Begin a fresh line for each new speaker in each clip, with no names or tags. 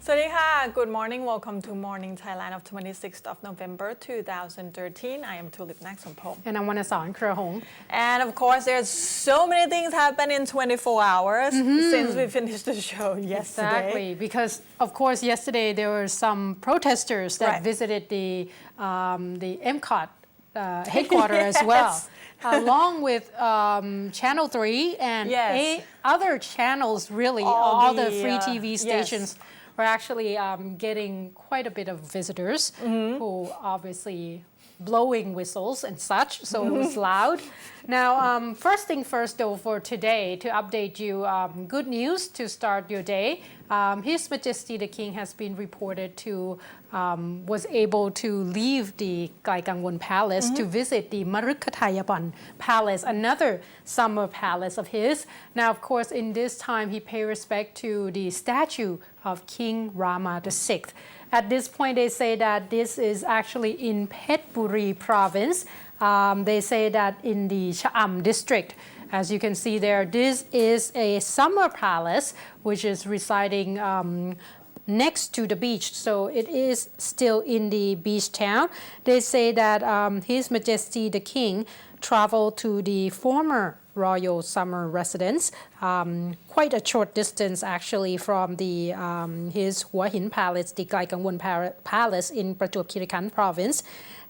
สวัสดีค่ะ Good morning. Welcome to Morning Thailand of 26th of November 2013. I am Tulip Naksampong.
And I want to song Hong.
And of course, there's so many things happen in 24 hours since we finished the show yesterday.
Exactly, because of course yesterday there were some protesters that visited the MCOT headquarters as well, along with Channel 3 and 8 other channels. Really, all the free TV stations were actually getting quite a bit of visitors who obviously blowing whistles and such, so it was loud. Now, first thing first though, for today, to update you, good news to start your day. His Majesty the King has been reported to was able to leave the Kaikangwon Palace to visit the Marukatayapan Palace, another summer palace of his. Now, of course, in this time, he paid respect to the statue of King Rama VI. At this point, they say that this is actually in Phetburi province. They say that in the Cha'am district. As you can see there, this is a summer palace which is residing next to the beach. So it is still in the beach town. They say that His Majesty the King traveled to the former royal summer residence, quite a short distance actually from the his Hua Hin Palace, the Kaikangwon Palace in Prachuap Khiri Khan province.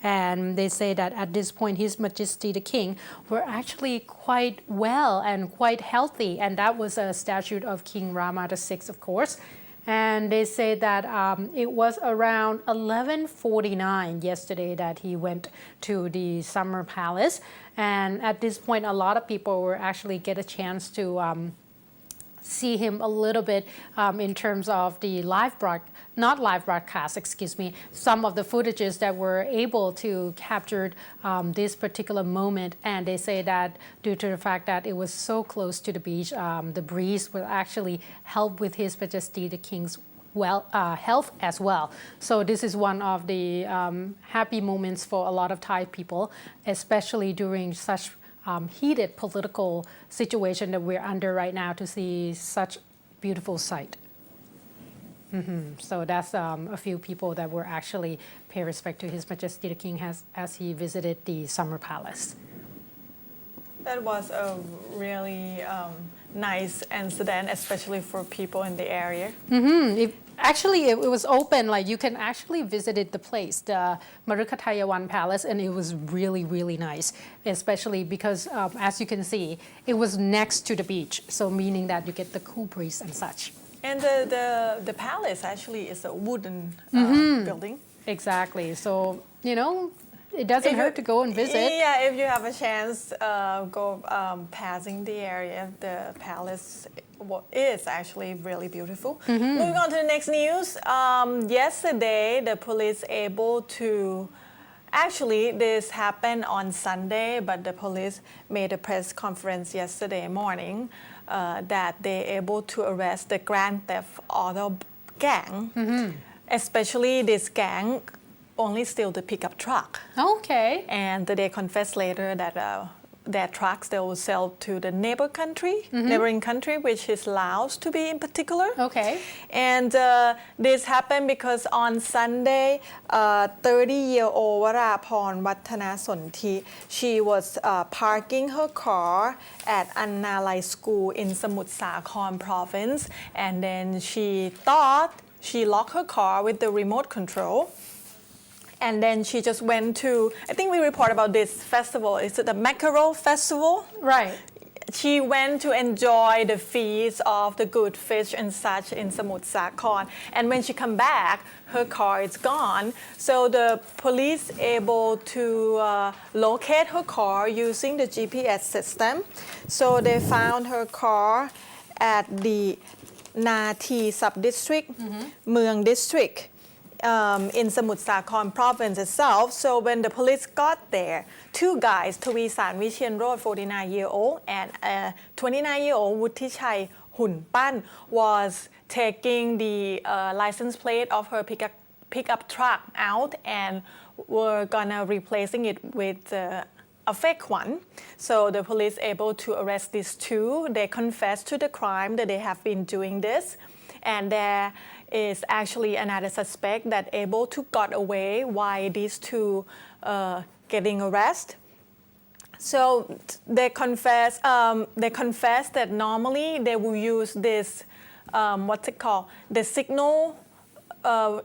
And they say that at this point, His Majesty the King were actually quite well and quite healthy. And that was a statue of King Rama VI, of course. And they say that it was around 11:49 yesterday that he went to the summer palace. And at this point, a lot of people were actually get a chance to see him a little bit in terms of the live broadcast, some of the footages that were able to capture this particular moment. And they say that due to the fact that it was so close to the beach, the breeze will actually help with His Majesty the King's health as well. So this is one of the happy moments for a lot of Thai people, especially during such heated political situation that we're under right now, to see such beautiful sight. So that's a few people that were actually pay respect to His Majesty the King as he visited the summer palace.
That was a really nice incident, especially for people in the area.
It was open, like you can actually visit the place, the Marukatayawan Palace, and it was really, really nice, especially because as you can see, it was next to the beach, so meaning that you get the cool breeze and such.
And the palace actually is a wooden building.
Exactly. So, it doesn't hurt to go and visit.
Yeah, if you have a chance, go passing the area. The palace is actually really beautiful. Moving on to the next news. Yesterday, the police able to... Actually, this happened on Sunday, but the police made a press conference yesterday morning that they able to arrest the grand theft auto gang. Especially this gang only steal the pickup truck.
Okay.
And they confessed later that their trucks they will sell to the neighboring country, which is Laos to be in particular.
Okay.
And this happened because on Sunday, 30-year-old Waraporn Wattanasonthi, she was parking her car at Annalai School in Samut Sakhon province, and then she thought she locked her car with the remote control. And then she just went to, I think we report about this festival. Is it the Mackerel Festival?
Right.
She went to enjoy the feast of the good fish and such in Samut Sakhon. And when she come back, her car is gone. So the police able to locate her car using the GPS system. So they found her car at the Nathi sub-district, Mueang district. In Samut Sakhon province itself. So when the police got there, two guys, Tawisan Vichienrod, 49-year-old, and 29-year-old Wuttichai Hunpan, was taking the license plate of her pickup truck out and were gonna replacing it with a fake one. So the police able to arrest these two. They confessed to the crime that they have been doing this. and there is actually another suspect that able to got away while these two getting arrested. So they confess that normally they will use this what's it called, the signal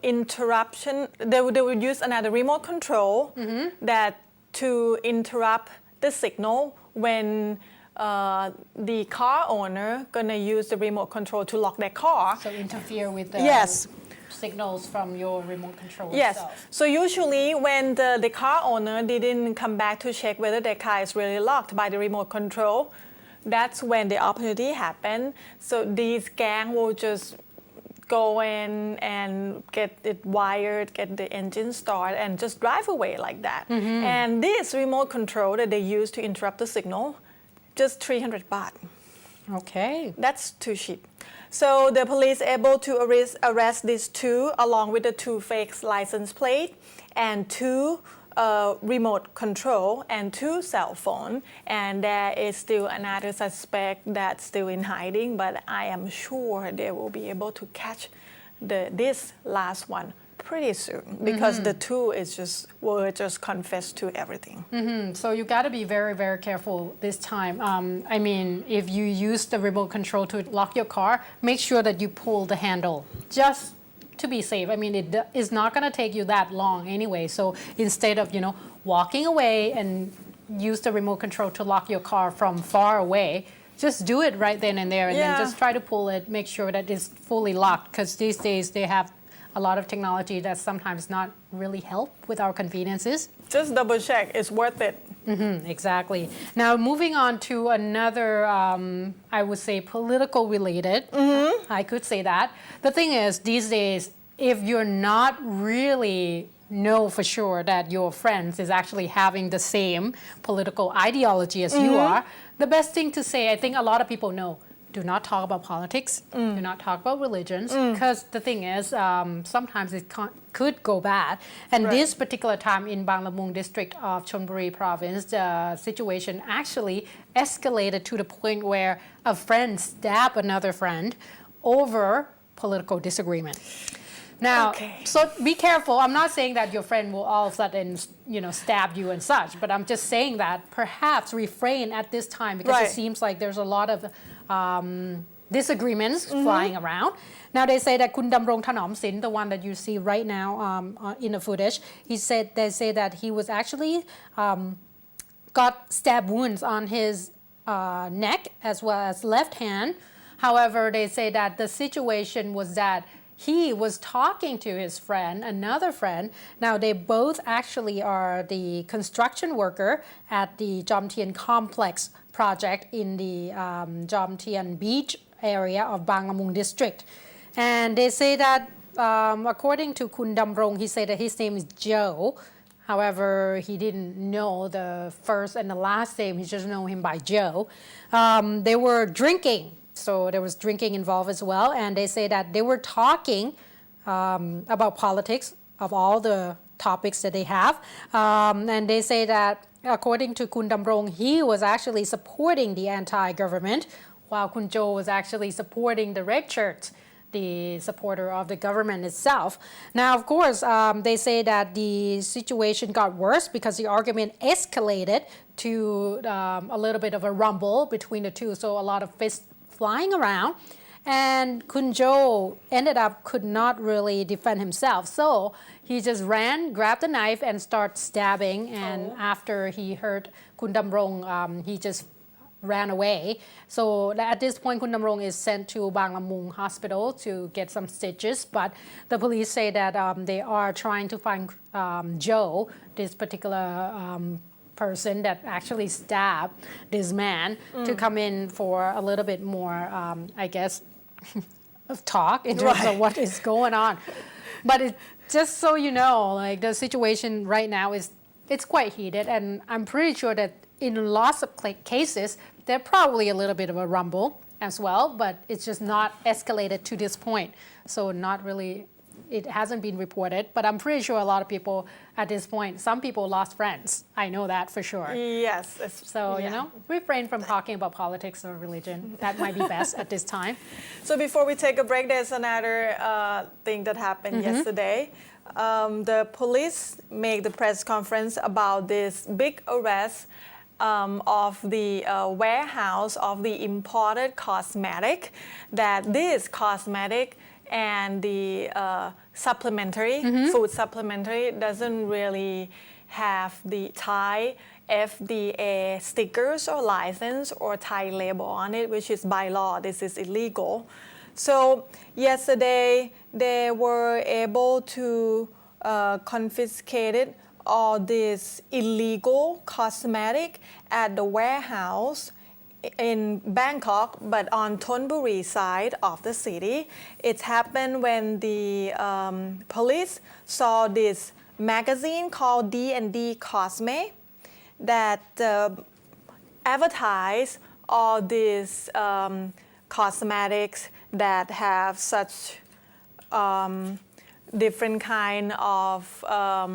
interruption. They would use another remote control that to interrupt the signal when the car owner gonna use the remote control to lock their car.
So interfere with the
Yes.
signals from your remote control
Yes.
itself.
So usually when the car owner didn't come back to check whether their car is really locked by the remote control, that's when the opportunity happened. So these gang will just go in and get it wired, get the engine started, and just drive away like that. And this remote control that they use to interrupt the signal, just 300 baht.
Okay.
That's too cheap. So the police able to arrest these two along with the two fake license plate and two remote control and two cell phone. And there is still another suspect that's still in hiding, but I am sure they will be able to catch this last one pretty soon because the two were just confessed to everything.
So you got to be very, very careful this time. I mean, if you use the remote control to lock your car, make sure that you pull the handle just to be safe. I mean, it is not going to take you that long anyway. So instead of, walking away and use the remote control to lock your car from far away, just do it right then and there and then just try to pull it, make sure that it's fully locked because these days they have a lot of technology that sometimes not really help with our conveniences.
Just double check, it's worth it.
Exactly. Now moving on to another, I would say political related, I could say that. The thing is, these days, if you're not really know for sure that your friends is actually having the same political ideology as you are, the best thing to say, I think a lot of people know, do not talk about politics, do not talk about religions, because the thing is, sometimes it could go bad. And this particular time in Banglamung district of Chonburi province, the situation actually escalated to the point where a friend stabbed another friend over political disagreement. Now, so be careful. I'm not saying that your friend will all of a sudden, stab you and such, but I'm just saying that perhaps refrain at this time because it seems like there's a lot of disagreements flying around. Now they say that Kun Damrong Thanom Sin, the one that you see right now in the footage, they say that he was actually got stab wounds on his neck as well as left hand. However, they say that the situation was that he was talking to his friend, another friend. Now, they both actually are the construction worker at the Jomtien complex project in the Jomtien beach area of Banglamung district. And they say that, according to Kun Damrong, he said that his name is Joe. However, he didn't know the first and the last name. He just know him by Joe. They were drinking. So there was drinking involved as well. And they say that they were talking about politics of all the topics that they have. And they say that according to Kun Damrong, he was actually supporting the anti-government while Kun Jo was actually supporting the red shirts, the supporter of the government itself. Now, of course, they say that the situation got worse because the argument escalated to a little bit of a rumble between the two. So a lot of fists flying around, and Kun Jo could not really defend himself. So he just ran, grabbed a knife, and started stabbing. And after he heard Kun Damrong, he just ran away. So at this point, Kun Damrong is sent to Banglamung Hospital to get some stitches. But the police say that they are trying to find Joe, this particular person that actually stabbed this man, to come in for a little bit more, I guess, of talk in terms of what is going on. But just so you know, like the situation right now it's quite heated, and I'm pretty sure that in lots of cases, there's probably a little bit of a rumble as well, but it's just not escalated to this point. So not really it hasn't been reported, but I'm pretty sure a lot of people at this point, some people lost friends. I know that for sure.
Yes.
So, refrain from talking about politics or religion. That might be best at this time.
So before we take a break, there's another thing that happened yesterday. The police made the press conference about this big arrest of the warehouse of the imported cosmetic, that this cosmetic and the supplementary, food supplementary, doesn't really have the Thai FDA stickers or license or Thai label on it, which is by law, this is illegal. So yesterday, they were able to confiscate all this illegal cosmetic at the warehouse in Bangkok, but on Chonburi side of the city. It happened when the police saw this magazine called D&D Cosme that advertised all these cosmetics that have such different kind of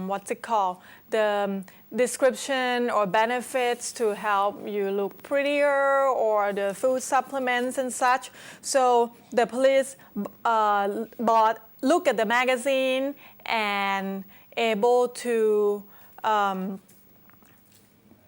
what's it called, the description or benefits to help you look prettier, or the food supplements and such. So the police look at the magazine and able to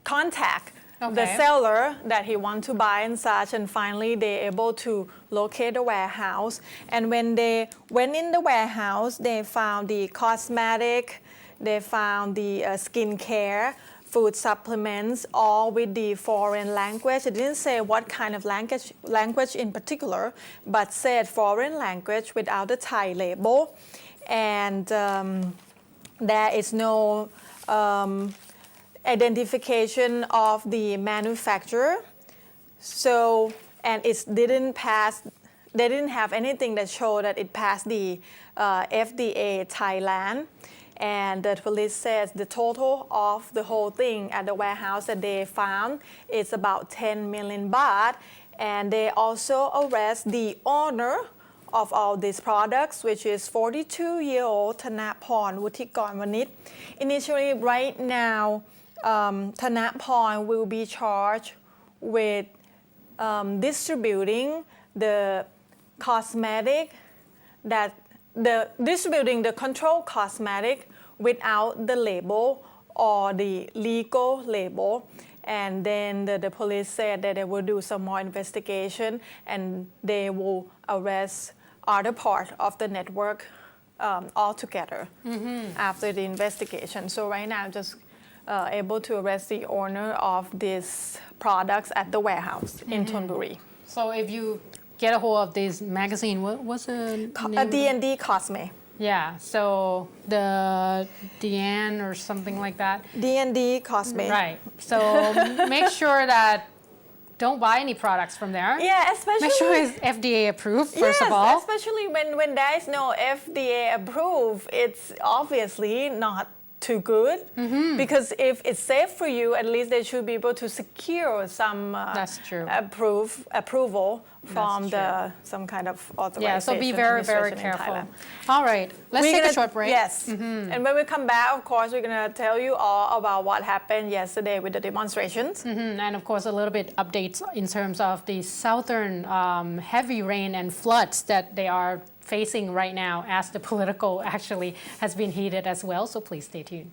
contact the seller that he wants to buy and such, and finally they're able to locate the warehouse. And when they went in the warehouse, they found the cosmetic, they found the skincare, food supplements, all with the foreign language. It didn't say what kind of language in particular, but said foreign language without the Thai label. And there is no identification of the manufacturer. So, and it didn't pass, they didn't have anything that showed that it passed the FDA Thailand. And the police says the total of the whole thing at the warehouse that they found is about 10 million baht. And they also arrest the owner of all these products, which is 42-year-old Thanaporn Wuthikorn. Initially, right now, Thanaporn will be charged with distributing the cosmetic distributing the controlled cosmetic without the label or the legal label. And then the police said that they will do some more investigation and they will arrest other part of the network altogether after the investigation. So right now, just able to arrest the owner of these products at the warehouse in Chonburi.
So if you get a hold of this magazine, what's the name?
D&D Cosme.
Yeah, so the Deanne or something like that.
D&D Cosme.
Right. So make sure that don't buy any products from there.
Yeah, especially.
Make sure it's FDA approved, first of all.
Especially when there is no FDA approved, it's obviously not too good. Because if it's safe for you, at least they should be able to secure some
That's true.
approval from some kind of authorization.
Yeah, so be very, very careful. All right, let's take a short break.
Yes, and when we come back, of course, we're going to tell you all about what happened yesterday with the demonstrations.
And of course, a little bit updates in terms of the southern heavy rain and floods that they are facing right now, as the political actually has been heated as well. So please stay tuned.